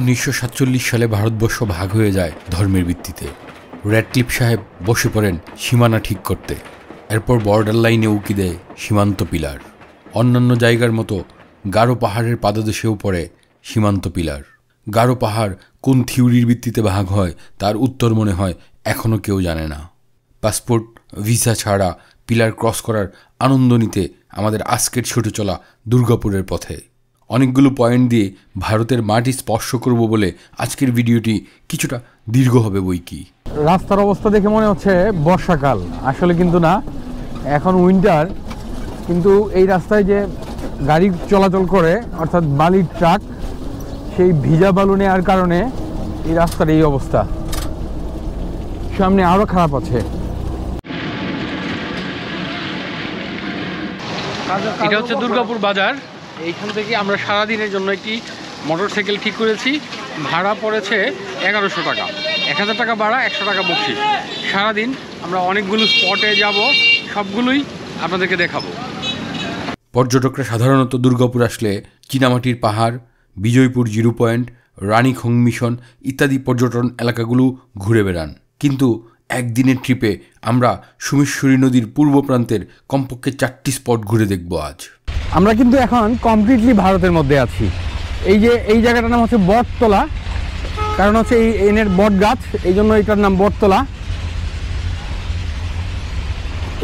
1947 সালে ভারতবর্ষ ভাগ হয়ে যায় ধর্মের ভিত্তিতে। র্যাডক্লিফ সাহেব বসে পড়েন সীমানা ঠিক করতে। এরপর বর্ডার লাইনে উকি দেয় সীমান্ত পিলার। অন্যান্য জায়গার মতো গারো পাহাড়ের পাদদেশেও পড়ে সীমান্ত পিলার। গারো পাহাড় কোন থিওরির ভিত্তিতে ভাগ হয় তার উত্তর মনে হয় এখনও কেউ জানে না। পাসপোর্ট ভিসা ছাড়া পিলার ক্রস করার আনন্দ নিতে আমাদের আজকের ছুটে চলা দুর্গাপুরের পথে। অনেকগুলো পয়েন্ট দিয়ে ভারতের মাটি স্পর্শ করব বলে আজকের ভিডিওটি কিছুটা দীর্ঘ হবে বই কি। রাস্তার অবস্থা দেখে মনে হচ্ছে বর্ষাকাল, আসলে কিন্তু না, এখন উইন্টার। কিন্তু এই রাস্তায় যে গাড়ি চলাচল করে অর্থাৎ বালির ট্রাক, সেই ভিজা বালু নেওয়ার কারণে এই রাস্তার এই অবস্থা। সামনে আরও খারাপ আছে। এটা হচ্ছে দুর্গাপুর বাজার। এইখান থেকে আমরা সারাদিনের জন্য একটি মোটরসাইকেল ঠিক করেছি। ভাড়া পড়েছে 1100 টাকা, 1000 টাকা ভাড়া, 100 টাকা বকশিশ। সারাদিন আমরা অনেকগুলো স্পটে যাব, সবগুলোই আপনাদেরকে দেখাবো। পর্যটকরা সাধারণত দুর্গাপুর আসলে চীনামাটির পাহাড়, বিজয়পুর জিরো পয়েন্ট, রানীখং মিশন ইত্যাদি পর্যটন এলাকাগুলো ঘুরে বেড়ান। কিন্তু একদিনের ট্রিপে আমরা সুমেশ্বরী নদীর পূর্ব প্রান্তের কমপক্ষে 4টি স্পট ঘুরে দেখব আজ। আমরা কিন্তু এখন কমপ্লিটলি ভারতের মধ্যে আছি। এই যে এই জায়গাটার নাম হচ্ছে বটতলা, কারণ হচ্ছে এই এনের বট গাছ, এই জন্য এটার নাম বটতলা।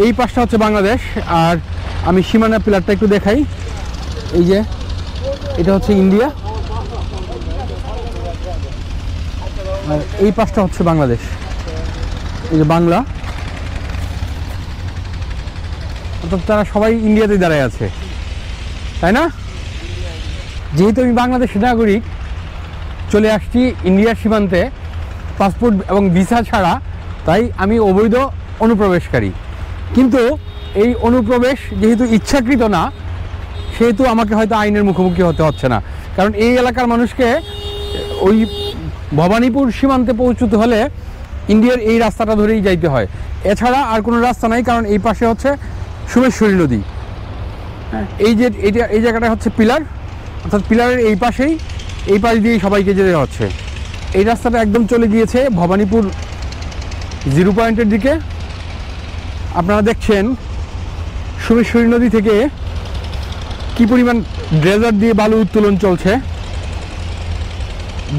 এই পাশটা হচ্ছে বাংলাদেশ। আর আমি সীমানা পিলারটা একটু দেখাই। এই যে এটা হচ্ছে ইন্ডিয়া, আর এই পাশটা হচ্ছে বাংলাদেশ। এই যে বাংলা, অর্থাৎ তারা সবাই ইন্ডিয়াতে দাঁড়ায় আছে, তাই না? যেহেতু আমি বাংলাদেশের নাগরিক, চলে আসছি ইন্ডিয়ার সীমান্তে পাসপোর্ট এবং ভিসা ছাড়া, তাই আমি অবৈধ অনুপ্রবেশকারী। কিন্তু এই অনুপ্রবেশ যেহেতু ইচ্ছাকৃত না, সেহেতু আমাকে হয়তো আইনের মুখোমুখি হতে হচ্ছে না। কারণ এই এলাকার মানুষকে ওই ভবানীপুর সীমান্তে পৌঁছতে হলে ইন্ডিয়ার এই রাস্তাটা ধরেই যাইতে হয়, এছাড়া আর কোনো রাস্তা নাই। কারণ এই পাশে হচ্ছে সুমেশ্বরী নদী। এই যে এই জায়গাটা হচ্ছে পিলার, অর্থাৎ পিলারের এই পাশেই, এই পাশ দিয়েই সবাইকে যেতে হচ্ছে। এই রাস্তাটা একদম চলে গিয়েছে ভবানীপুর জিরো পয়েন্টের দিকে। আপনারা দেখছেন সুমেশ্বরী নদী থেকে কি পরিমাণ ড্রেজার দিয়ে বালু উত্তোলন চলছে।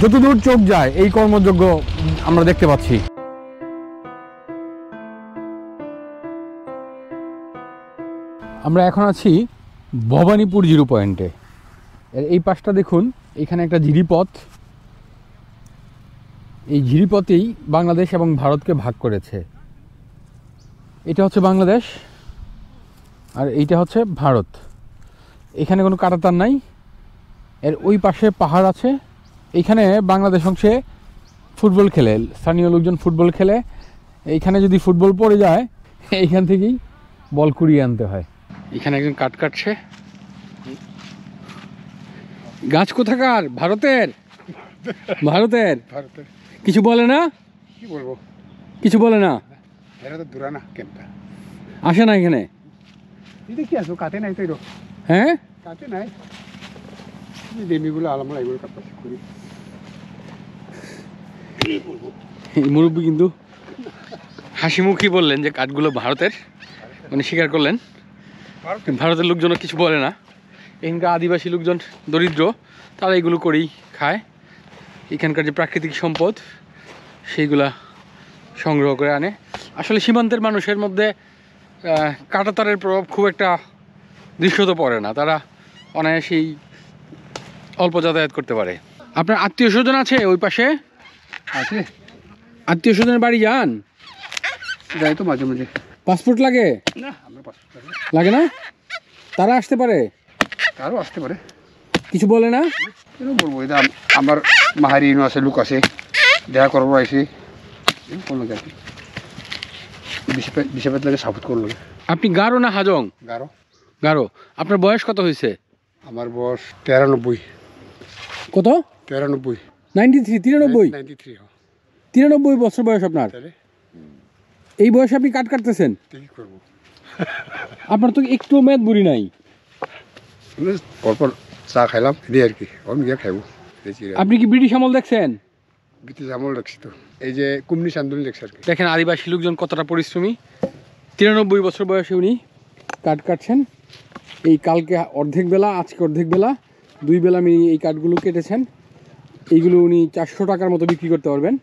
যতদূর চোখ যায় এই কর্মযজ্ঞ আমরা দেখতে পাচ্ছি। আমরা এখন আছি ভবানীপুর জিরো পয়েন্টে। এর এই পাশটা দেখুন, এখানে একটা ঝিরিপথ। এই ঝিরিপথেই বাংলাদেশ এবং ভারতকে ভাগ করেছে। এটা হচ্ছে বাংলাদেশ আর এইটা হচ্ছে ভারত। এখানে কোনো কাঁটাতার নাই। এর ওই পাশে পাহাড় আছে। এইখানে বাংলাদেশ অংশে ফুটবল খেলে, স্থানীয় লোকজন ফুটবল খেলে। এইখানে যদি ফুটবল পড়ে যায়, এইখান থেকেই বল কুড়িয়ে আনতে হয়। এখানে একজন কাট কাটছে। গাছ কোথাকার? ভারতের। ভারতের কিছু বলে না? কি বলবো, কিছু বলে না। এরা তো দূরা না, কেনটা আসে না এখানে? কি আছো, কাটে নাই তো। হ্যাঁ, কাটে নাই। দেমিগুলো আলামলা এগুলো কাটতে করি। এই মুরব্বী কিন্তু হাসিমুখী বললেন যে কাঠগুলো ভারতের, মানে স্বীকার করলেন। ভারতের লোকজন কিছু বলে না। এখানকার আদিবাসী লোকজন দরিদ্র, তারা এগুলো করেই খায়। এখানকার যে প্রাকৃতিক সম্পদ সেইগুলা সংগ্রহ করে আনে। আসলে সীমান্তের মানুষের মধ্যে কাঁটাতারের প্রভাব খুব একটা দৃশ্যত পড়ে না। তারা অনায়াসেই অল্প যাতায়াত করতে পারে। আপনার আত্মীয় স্বজন আছে ওই পাশে? আছে। আত্মীয় স্বজনের বাড়ি যান? যাই তো মাঝে মাঝে। পাসপোর্ট লাগে না, আমার পাসপোর্ট লাগে না? তারা আসতে পারে? তারও আসতে পারে। কিছু বলে না? কেন বলবো, এটা আমার মাহারি আছে, লোক আছে, দেখা করবো আইসি করলো আর কি। বিষাপাত লাগে, সাপোর্ট করলো। আপনি গারো না হাজং? গারো। গারো। আপনার বয়স কত হয়েছে? আমার বয়স 93। কত? 93। 93? 93 বছর বয়স আপনার? এই বয়সে আপনি কাট কাটতেছেন? কি করবো, আপনার তো একটু মেদ বুড়ি নাই। পরপর চা খাইলাম, এটাই আর কি। আমি গিয়ে খাইব। আপনি কি ব্রিটিশ আমল দেখছেন? ব্রিটিশ আমল দেখছি তো, এই যে কমিউনিস্ট আন্দোলন দেখছি আর কি। দেখেন আদিবাসী লোকজন কতটা পরিশ্রমী। 93 বছর বয়সে উনি কাঠ কাটছেন। এই কালকে অর্ধেক বেলা, আজকে অর্ধেক বেলা, 2 বেলা উনি এই কাঠগুলো কেটেছেন। এইগুলো উনি 400 টাকার মতো বিক্রি করতে পারবেন।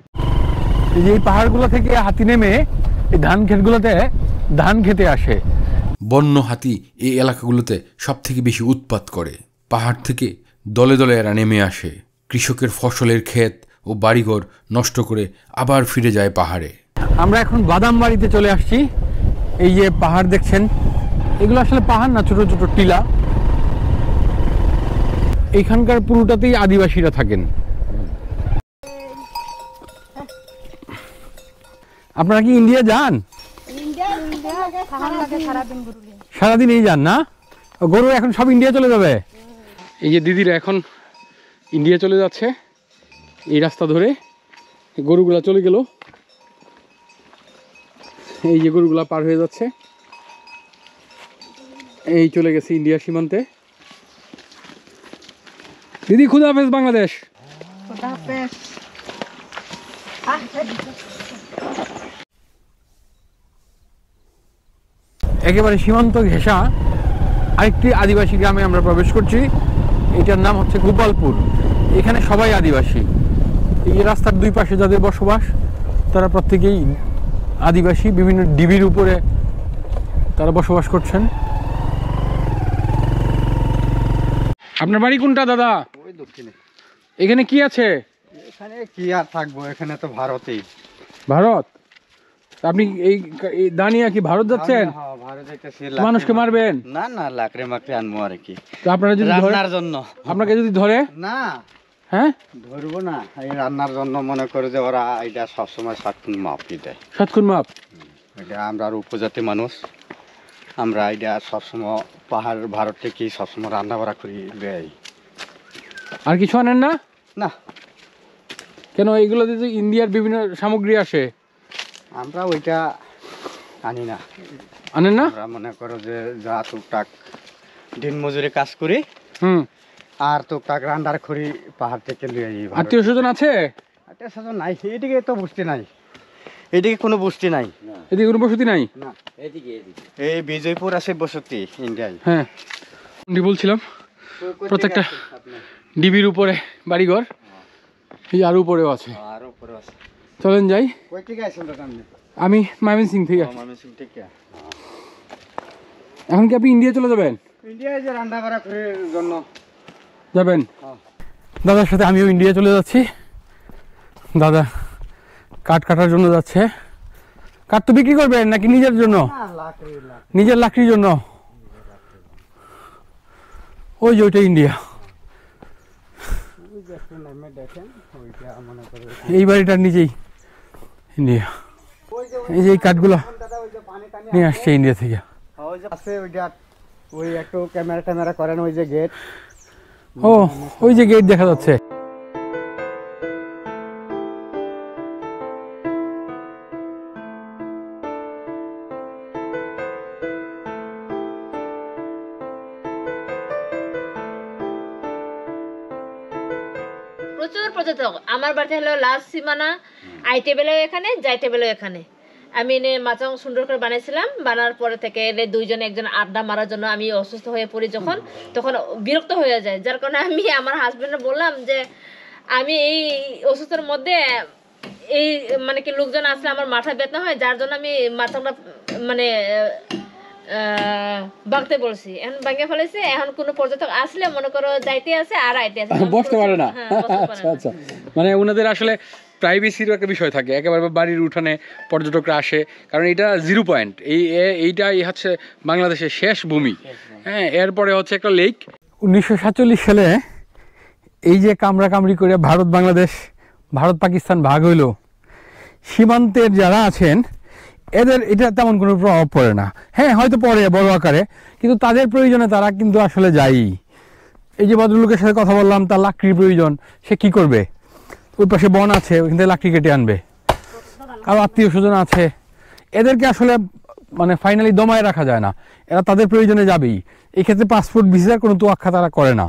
এই যে এই পাহাড়গুলো থেকে হাতি নেমে এই ধান ক্ষেতগুলোতে ধান খেতে আসে। বন্য হাতি এই এলাকাগুলোতে সবথেকে বেশি উৎপাত করে। পাহাড় থেকে দলে দলে এরা নেমে আসে, কৃষকের ফসলের ক্ষেত ও বাড়িঘর নষ্ট করে আবার ফিরে যায় পাহাড়ে। আমরা এখন বাদাম বাড়িতে চলে আসছি। এই যে পাহাড় দেখছেন, এগুলো আসলে পাহাড় না, ছোট ছোট টিলা। এইখানকার পুরোটাতেই আদিবাসীরা থাকেন। আপনারা কি ইন্ডিয়া যান? সারাদিন এই যান না? গরু এখন সব ইন্ডিয়া চলে যাবে। এই যে দিদিরা এখন ইন্ডিয়া চলে যাচ্ছে, এই রাস্তা ধরে গরুগুলা চলে গেল। এই যে গরুগুলা পার হয়ে যাচ্ছে, এই চলে গেছে ইন্ডিয়া সীমান্তে। দিদি খুদা হাফেজ বাংলাদেশ। একেবারে সীমান্ত ঘেঁষা আরেকটি আদিবাসী গ্রামে আমরা প্রবেশ করছি। এটার নাম হচ্ছে গোপালপুর। এখানে সবাই আদিবাসী। এই রাস্তার 2 পাশে যাদের বসবাস তারা প্রত্যেকেই আদিবাসী। বিভিন্ন ডিবির উপরে তারা বসবাস করছেন। আপনার বাড়ি কোনটা দাদা? ওই দক্ষিণে। এখানে কি আছে? এখানে কি আর থাকবো, এখানে তো ভারতেই। ভারত? আপনি এই দানিয়া কি ভারত যাচ্ছেন? হ্যাঁ, ভারত যাইতেছি। মানুষকে মারবেন? না না, লাকড়ে মাকড়ে আনবো আর কি। তো আপনারা যদি রান্নার জন্য। আপনাকে যদি ধরে? না, হ্যাঁ ধরবো না। এই রান্নার জন্য মনে করে যে ওরা এটা সবসময় 7 খুন মাপই দেয়। 7 খুন মাপ? এটা আমরা আর উপজাতি মানুষ, আমরা এটা সবসময় পাহাড় ভারত থেকে সবসময় রান্না বাড়া করি দেয়। আর কিছু আনেন না? না। কেন? এইগুলোতে যে ইন্ডিয়ার বিভিন্ন সামগ্রী আসে, আমরা ওইটা আনি না। আনেন না? আমরা মনে করো যে যা টুকটাক দিন মজুরি কাজ করি, আর টুকটাক রান্নার করি পাহাড় থেকে লিয়ে যাই। আত্মীয় স্বজন আছে? আত্মীয় স্বজন নাই, এদিকে তো বসতি নাই, এদিকে কোনো বসতি নাই। এদিকে কোনো বসতি নাই? না, এই বিজয়পুর আছে বসতি ইন্ডিয়ায়। হ্যাঁ, বলছিলাম প্রত্যেকটা ডিবির উপরে বাড়িঘর, এই আর উপরেও আছে। আর উপরে আছে। চলেন যাই। কই থেকে আইছেন দাদা আপনি? আমি ময়মনসিংহ থেকে। ময়মনসিংহ থেকে। এখন কি আপনি ইন্ডিয়া চলে যাবেন? ইন্ডিয়ায় যে রান্না বাড়া করার জন্য যাবেন? দাদার সাথে আমিও ইন্ডিয়া চলে যাচ্ছি। দাদা কাঠ কাটার জন্য যাচ্ছে। কাঠ তো বিক্রি করবেন নাকি নিজের জন্য? নিজের লাকড়ির জন্য। ওই যে ওইটা ইন্ডিয়া। এই বাড়িটার নিচেই ইন্ডিয়া। এই যে এই কাঠগুলো নিয়ে আসছে ইন্ডিয়া থেকে। ওই একটু ক্যামেরা ট্যামেরা করেন, ওই যে গেট। ও, ওই যে গেট দেখা যাচ্ছে। প্রচুর পর্যটক। আমার বাড়িতে হলো লাস্ট সীমানা, আই টেবিলও এখানে, যাই টেবিলও এখানে। আমি এনে মাচাং সুন্দর করে বানাইছিলাম। বানার পরে থেকে এলে 2 জন একজন আড্ডা মারার জন্য আমি অসুস্থ হয়ে পড়ি যখন, তখন বিরক্ত হয়ে যায়। যার কারণে আমি আমার হাজবেন্ডে বললাম যে আমি এই অসুস্থের মধ্যে এই মানে কি লোকজন আসলে আমার মাথা ব্যথা হয়, যার জন্য আমি মাচাংটা মানে বাগতে বলছি। এখন বাগে ফেলেছি। এখন কোনো পর্যটক আসলে মনে করো যাইতে আছে আর আইতে আছে, বসতে পারে না। আচ্ছা আচ্ছা, মানে ওনাদের আসলে প্রাইভেসিরও একটা বিষয় থাকে। একেবারে বাড়ির উঠানে পর্যটকরা আসে, কারণ এটা 0 পয়েন্ট। এইটাই হচ্ছে বাংলাদেশের শেষ ভূমি। হ্যাঁ, এরপরে হচ্ছে একটা লেক। 1947 সালে এই যে কামড়াকামড়ি করে ভারত বাংলাদেশ, ভারত পাকিস্তান ভাগ হইল, সীমান্তের যারা আছেন এদের এটা তেমন কোনো প্রভাব পড়ে না। হ্যাঁ, হয়তো পড়ে বড় আকারে, কিন্তু তাদের প্রয়োজনে তারা কিন্তু আসলে যায়ই। এই যে ভদ্রলোকের সাথে কথা বললাম, তার লাকড়ির প্রয়োজন, সে কি করবে? ওই পাশে বন আছে, ওইখান থেকে লাকড়ি কেটে আনবে। কারো আত্মীয় স্বজন আছে, এদেরকে আসলে মানে ফাইনালি দমায় রাখা যায় না, এরা তাদের প্রয়োজনে যাবেই। এই ক্ষেত্রে পাসপোর্ট ভিসার কোনো তোয়াক্কা তারা করে না।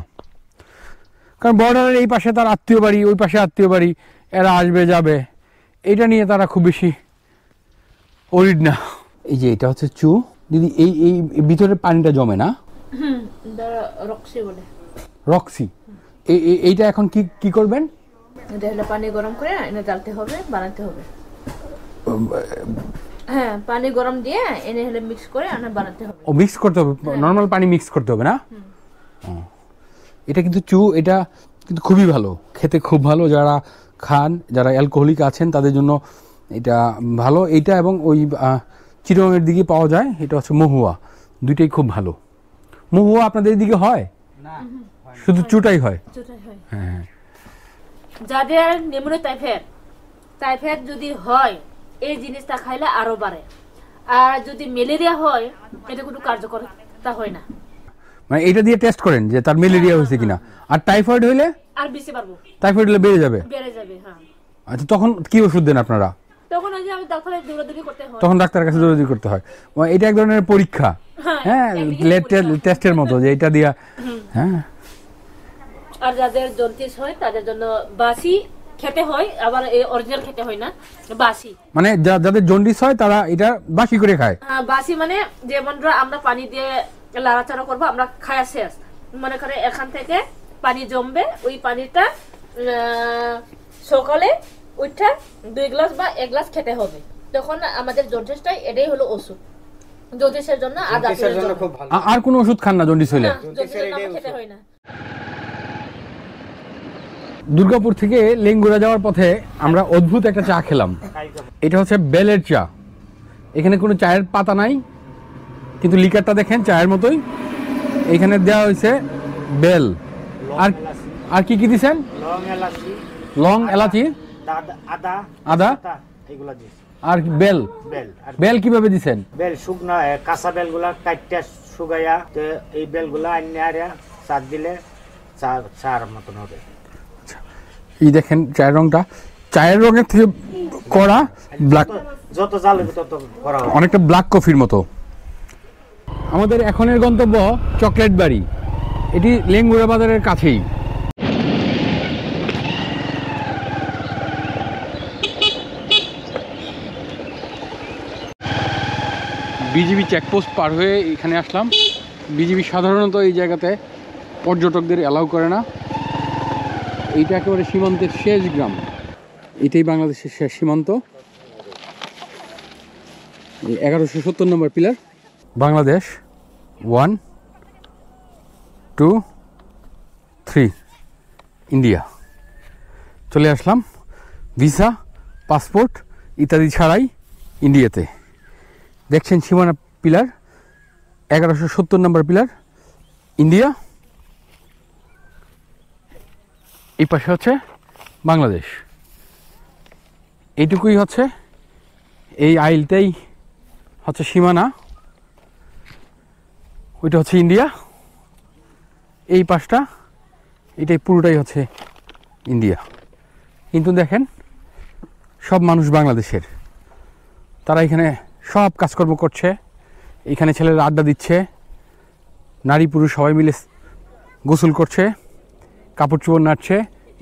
কারণ বর্ডারের এই পাশে তার আত্মীয় বাড়ি, ওই পাশে আত্মীয় বাড়ি, এরা আসবে যাবে, এটা নিয়ে তারা খুব বেশি ওরিড না। এই যে এটা হচ্ছে চু দিদি, এই এই ভিতরে পানিটা জমে না? রক্সি বলে। রক্সি। এইটা এখন কি কি করবেন? এটা হলো পানি গরম করে এনে জ্বালতে হবে, বানাতে হবে। হ্যাঁ, পানি গরম দিয়ে এনে হলে মিক্স করে এনে বানাতে হবে। ও মিক্স করতে হবে, নর্মাল পানি মিক্স করতে হবে না? এটা কিন্তু চু, এটা কিন্তু খুবই ভালো, খেতে খুব ভালো। যারা খান, যারা অ্যালকোহলিক আছেন তাদের জন্য এটা ভালো। এইটা এবং ওই চিরঙের দিকে পাওয়া যায়, এটা হচ্ছে মহুয়া, দুইটাই খুব ভালো। মহুয়া আপনাদের দিকে হয় না, শুধু চুটাই হয়? হ্যাঁ, যাদের নিউমোনিয়া টাইফয়েড যদি হয় এই জিনিসটা খাইলে আরো বাড়ে। আর যদি ম্যালেরিয়া হয় এটা কোনো কার্যকরতা হয় না। মানে এটা দিয়ে টেস্ট করেন যে তার ম্যালেরিয়া হয়েছে কিনা। আর টাইফয়েড হইলে? আর বেশি বাড়বো। টাইফয়েড হলে বেড়ে যাবে? বেড়ে যাবে, হ্যাঁ। আচ্ছা, তখন কি ওষুধ দেন আপনারা? তখন ওই যে আমি ডাক্তারের দৌড়াদৌড়ি করতে হয়। তখন ডাক্তারের কাছে দৌড়াদৌড়ি করতে হয়। এটা এক ধরনের পরীক্ষা, হ্যাঁ, টেস্টের মতো, যে এটা দিয়া। হ্যাঁ। আর যাদের জন্ডিস হয় তাদের জন্য বাসি খেতে হয়, আবার এই অরিজিনাল খেতে হয় না, বাসি। মানে যাদের জন্ডিস হয় তারা এটা বাসি করে খায়? হ্যাঁ, বাসি মানে যেমন আমরা পানি দিয়ে লাড়াচাড়া করবো, আমরা খায়া শেষ, মনে করে এখান থেকে পানি জমবে, ওই পানিটা সকালে উঠে 2 গ্লাস বা 1 গ্লাস খেতে হবে। তখন আমাদের জন্ডিসটাই, এটাই হলো ওষুধ জন্ডিসের জন্য। আর কোনো ওষুধ খান না জন্ডিস হইলে? খেতে হয় না। দুর্গাপুর থেকে লেঙ্গুড়া যাওয়ার পথে আমরা অদ্ভুত একটা চা খেলাম। এটা হচ্ছে বেলের চা। এখানে কোনো চায়ের পাতা নাই, কিন্তু লিকারটা দেখেন চায়ের মতোই। এখানে দেওয়া হয়েছে বেল, আর আর কি কি দিছেন? লং, এলাচি, আদা, আর বেল। বেল কিভাবে দিছেন? বেল শুকনো, কাঁচা বেলগুলা কাটতে শুকাইয়া, তো এই বেলগুলা আনিয়ে আর চা দিলে চার মতন হবে। এই দেখেন চায়ের রংটা, চায়ের রঙের থেকে করা ব্ল্যাক, যত জাল হবে তত করা হবে, অনেকটা ব্ল্যাক কফির মতো। আমাদের এখনের গন্তব্য চকলেট বাড়ি, এটি লেঙ্গুড়া বাজারের কাছেই। বিজিবি চেকপোস্ট পার হয়ে এখানে আসলাম। বিজিবি সাধারণত এই জায়গাতে পর্যটকদের অ্যালাউ করে না। এইটা একেবারে সীমান্তের শেষ গ্রাম, এটাই বাংলাদেশের শেষ সীমান্ত। 1170 নম্বর পিলার। বাংলাদেশ 1 2 3, ইন্ডিয়া। চলে আসলাম ভিসা, পাসপোর্ট ইত্যাদি ছাড়াই ইন্ডিয়াতে। দেখছেন সীমানা পিলার, 1170 নম্বর পিলার, ইন্ডিয়া। এই পাশে হচ্ছে বাংলাদেশ। এইটুকুই হচ্ছে, এই আইলটাই হচ্ছে সীমানা, ওইটা হচ্ছে ইন্ডিয়া। এই পাশটা, এটাই পুরোটাই হচ্ছে ইন্ডিয়া। কিন্তু দেখেন সব মানুষ বাংলাদেশের, তারা এখানে সব কাজকর্ম করছে। এখানে ছেলেরা আড্ডা দিচ্ছে, নারী পুরুষ সবাই মিলে গোসল করছে, কাপড় চোপড় নাড়ছে।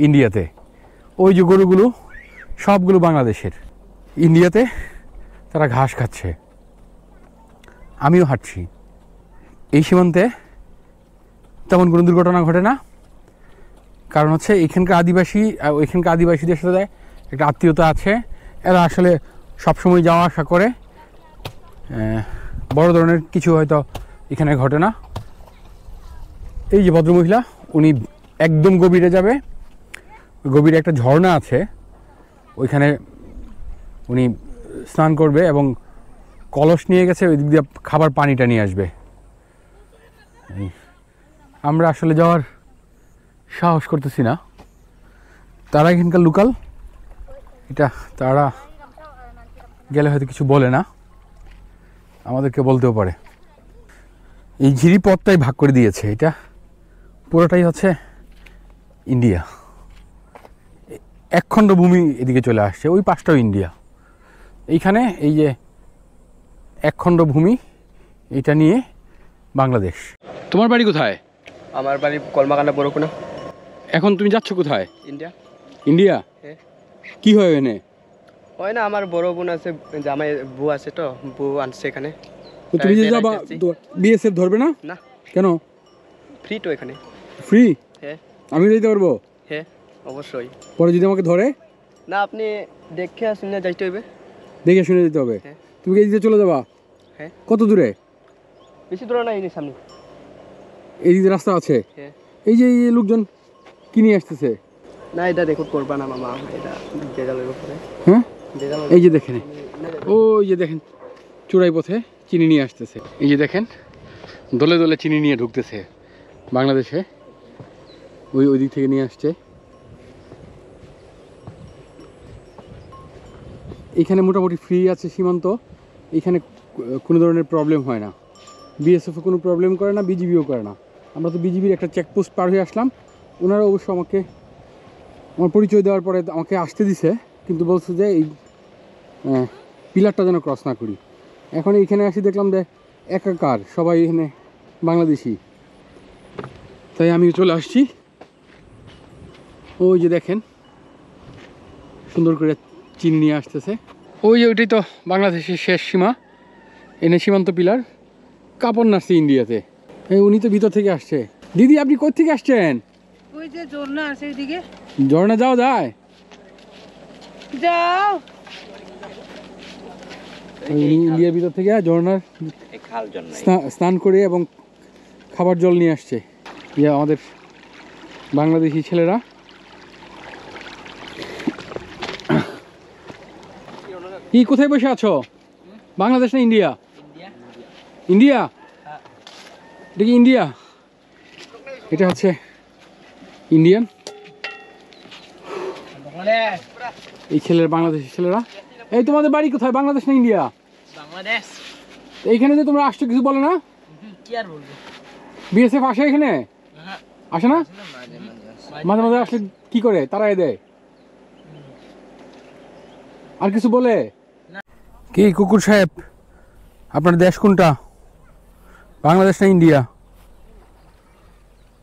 ইন্ডিয়াতে ওই যে গরুগুলো সবগুলো বাংলাদেশের। ইন্ডিয়াতে তারা ঘাস খাচ্ছে, আমিও হাঁটছি। এই সীমান্তে তেমন কোনো দুর্ঘটনা ঘটে না, কারণ হচ্ছে এখানকার আদিবাসীদের সাথে একটা আত্মীয়তা আছে। এরা আসলে সবসময় যাওয়া আসা করে, বড় ধরনের কিছু হয়তো এখানে ঘটে না। এই যে ভদ্রমহিলা, উনি একদম গভীরে যাবে, গভীরে একটা ঝর্ণা আছে, ওইখানে উনি স্নান করবে এবং কলস নিয়ে গেছে, ওই দিক দিয়ে খাবার পানিটা নিয়ে আসবে। আমরা আসলে যাওয়ার সাহস করতেছি না, তারা এখানকার লোকাল, এটা তারা গেলে হয়তো কিছু বলে না, আমাদেরকে বলতেও পারে। এই ঝিরি পথটাই ভাগ করে দিয়েছে, এটা পুরোটাই হচ্ছে ইন্ডিয়া। একখণ্ড ভূমি এদিকে চলে আসছে, ওই পাশটাও ইন্ডিয়া। এইখানে এই যে একখণ্ড ভূমি, এটা নিয়ে বাংলাদেশ। তোমার বাড়ি কোথায়? আমার বাড়ি কলমাকান্দা বড়কুনা। এখন তুমি যাচ্ছ কোথায়? ইন্ডিয়া। ইন্ডিয়া? হ্যাঁ। কি হয় এখানে? হয় না, আমার বড় বোন আছে, জামাই বউ আছে, তো বউ আনছে এখানে। তো তুমি যে যাবা বিএসএফ ধরবে না? না। কেন? ফ্রি তো এখানে। ফ্রি? হ্যাঁ। আমি যেতে পারবো? হ্যাঁ অবশ্যই। পরে যদি আমাকে ধরে? না, আপনি দেখে শুনে যাইতে হবে। দেখে শুনে যেতে হবে? হ্যাঁ। তুমি কি এদিকে চলে যাবা? হ্যাঁ। কত দূরে? বেশি দূরে না, এই সামনে। এইদিকে রাস্তা আছে? হ্যাঁ। এই যে এই লোকজন কি নিয়ে আসতেছে? না, এটা রেকর্ড করবা না মামা, এটা দেজালের উপরে। হ্যাঁ, এই যে দেখেন, ওই যে দেখেন চূড়াই পথে চিনি নিয়ে আসতেছে। এই যে দেখেন দলে দলে চিনি নিয়ে ঢুকতেছে বাংলাদেশে, ওই দিক থেকে নিয়ে আসছে। এখানে মোটামুটি ফ্রি আছে সীমান্ত, এখানে কোনো ধরনের প্রবলেম হয় না। বিএসএফও কোনো প্রবলেম করে না, বিজিবিও করে না। আমরা তো বিজিবির একটা চেকপোস্ট পার হয়ে আসলাম, ওনারা অবশ্য আমাকে আমার পরিচয় দেওয়ার পরে আমাকে আসতে দিছে, কিন্তু বলছে যে এই পিলারটা যেন ক্রস না করি। এখন এইখানে আসি দেখলাম যে একাকার সবাই এখানে বাংলাদেশি, তাই আমি চলে আসছি। ওই যে দেখেন সুন্দর করে চিনি নিয়ে আসতেছে। ওই যে ওইটাই তো বাংলাদেশের শেষ সীমা, এনে সীমান্ত পিলার। কাপড় নাড়ছে ইন্ডিয়াতে, উনি তো ভিতর থেকে আসছে। দিদি আপনি কোথা থেকে আসছেন? ওই যে ঝর্ণা আছে ওইদিকে। ঝর্ণা যাওয়া যায়? যাও। ইন্ডিয়ার ভিতর থেকে ঝর্ণার স্নান করে এবং খাবার জল নিয়ে আসছে আমাদের বাংলাদেশি ছেলেরা। কি কোথায় বসে আছো? বাংলাদেশ না ইন্ডিয়া? ইন্ডিয়া? এটা কি ইন্ডিয়া? এটা হচ্ছে ইন্ডিয়ান। এই ছেলেরা বাংলাদেশি ছেলেরা। এই তোমাদের বাড়ি কোথায়, বাংলাদেশ না ইন্ডিয়া? বাংলাদেশ। এইখানে যে তোমরা আসছো কিছু বলে না? কি আর বলবো, বিএসএফ আসে এখানে? আসে না? মাঝে মাঝে আসলে কি করে তারাই দেয়? আর কিছু বলে? কি কুকুর সাহেব, আপনার দেশ কোনটা, বাংলাদেশ না ইন্ডিয়া?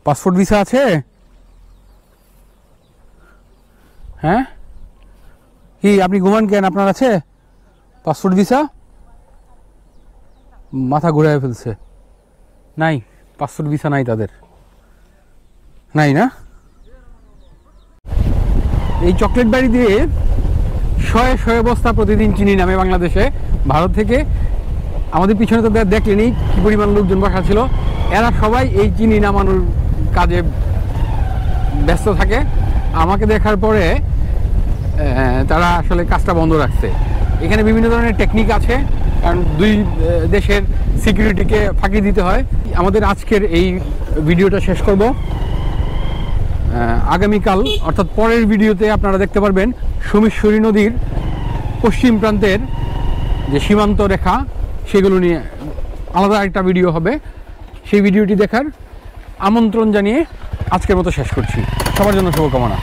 পাসপোর্ট ভিসা আছে? হ্যাঁ, কি আপনি ঘুমান কেন? আপনার আছে পাসপোর্ট ভিসা? মাথা ঘুরায় ফেলছে। নাই, পাসপোর্ট ভিসা নাই তাদের, নাই না? এই চকলেট বাড়ি দিয়ে শয়ে শয়ে বস্তা প্রতিদিন চিনি নামে বাংলাদেশে, ভারত থেকে। আমাদের পিছনে তো দেখলেনি কি পরিমাণ লোকজন বসা ছিল, এরা সবাই এই চিনি নামানোর কাজে ব্যস্ত থাকে। আমাকে দেখার পরে তারা আসলে কাজটা বন্ধ রাখছে। এখানে বিভিন্ন ধরনের টেকনিক আছে, কারণ দুই দেশের সিকিউরিটিকে ফাঁকি দিতে হয়। আমাদের আজকের এই ভিডিওটা শেষ করব। আগামীকাল অর্থাৎ পরের ভিডিওতে আপনারা দেখতে পারবেন সোমেশ্বরী নদীর পশ্চিম প্রান্তের যে সীমান্ত রেখা, সেগুলো নিয়ে আলাদা একটা ভিডিও হবে। সেই ভিডিওটি দেখার আমন্ত্রণ জানিয়ে আজকের মতো শেষ করছি। সবার জন্য শুভকামনা।